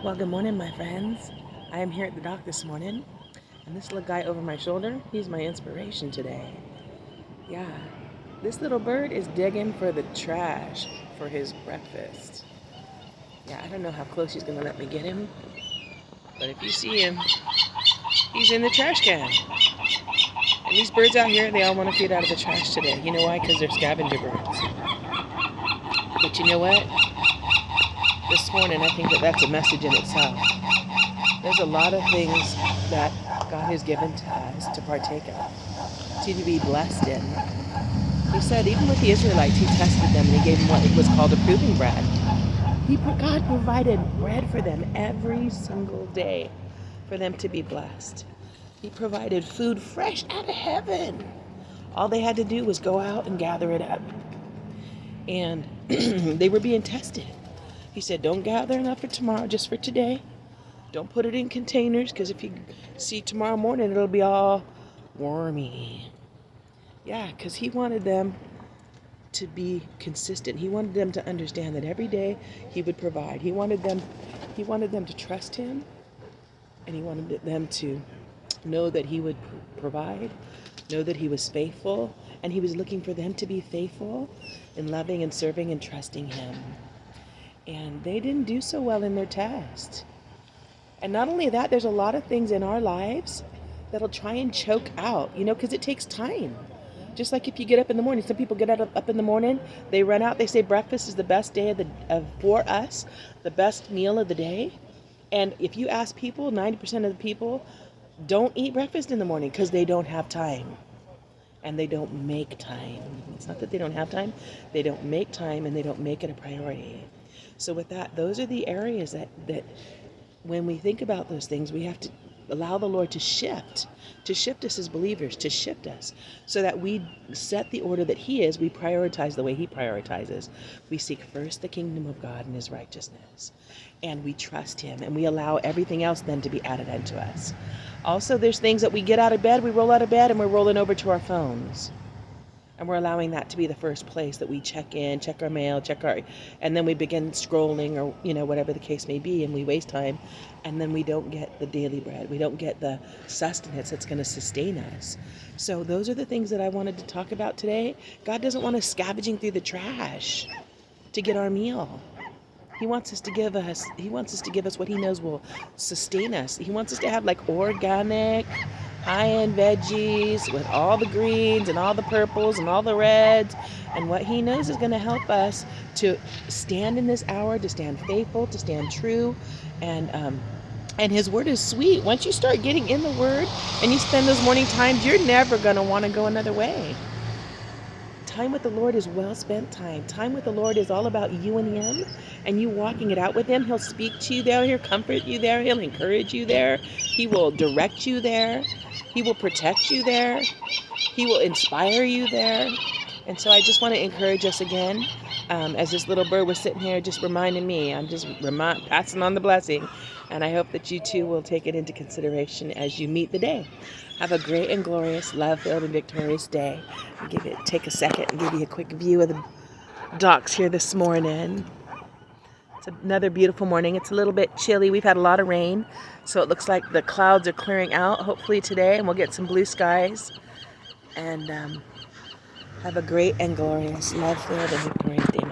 Well, good morning, my friends. I am here at the dock this morning, and this little guy over my shoulder, he's my inspiration today. Yeah, this little bird is digging for the trash for his breakfast. Yeah, I don't know how close he's going to let me get him, but if you see him, he's in the trash can. And these birds out here, they all want to feed out of the trash today. You know why? Because they're scavenger birds. But you know what? This morning, I think that that's a message in itself. There's a lot of things that God has given to us to partake of, to be blessed in. He said, even with the Israelites, He tested them and He gave them what was called a proving bread. God provided bread for them every single day for them to be blessed. He provided food fresh out of heaven. All they had to do was go out and gather it up. And they were being tested. He said, don't gather enough for tomorrow, just for today. Don't put it in containers, because if you see tomorrow morning, it'll be all wormy. Yeah, because He wanted them to be consistent. He wanted them to understand that every day He would provide. He wanted them to trust Him, and He wanted them to know that He would provide, know that He was faithful, and He was looking for them to be faithful in loving and serving and trusting Him. And they didn't do so well in their test. And not only that, there's a lot of things in our lives that'll try and choke out, because it takes time. Just like if you get up in the morning, some people get up in the morning, they run out, they say breakfast is the best day for us, the best meal of the day. And if you ask people, 90% of the people don't eat breakfast in the morning because they don't have time. And they don't make time. It's not that they don't have time, they don't make time, and they don't make it a priority. So with that, those are the areas that when we think about those things, we have to allow the Lord to shift us as believers, to shift us so that we set the order that He is. We prioritize the way He prioritizes. We seek first the kingdom of God and His righteousness, and we trust Him, and we allow everything else then to be added unto us. Also, there's things that we get out of bed, we roll out of bed, and we're rolling over to our phones. And we're allowing that to be the first place that we check our mail, and then we begin scrolling or, whatever the case may be, and we waste time. And then we don't get the daily bread. We don't get the sustenance that's going to sustain us. So those are the things that I wanted to talk about today. God doesn't want us scavenging through the trash to get our meal. He wants us to give us what He knows will sustain us. He wants us to have like organic, high-end veggies with all the greens and all the purples and all the reds, and what He knows is going to help us to stand in this hour, to stand faithful, to stand true, and His Word is sweet. Once you start getting in the Word and you spend those morning times, you're never going to want to go another way. Time with the Lord is well spent time. Time with the Lord is all about you and Him, and you walking it out with Him. He'll speak to you there. He'll comfort you there. He'll encourage you there. He will direct you there. He will protect you there. He will inspire you there. And so I just want to encourage us again, as this little bird was sitting here just reminding me, I'm just passing on the blessing. And I hope that you too will take it into consideration as you meet the day. Have a great and glorious, love-filled and victorious day. Take a second and give you a quick view of the docks here this morning. It's another beautiful morning. It's a little bit chilly. We've had a lot of rain, so it looks like the clouds are clearing out hopefully today, and we'll get some blue skies. And have a great and glorious, love-filled and victorious day.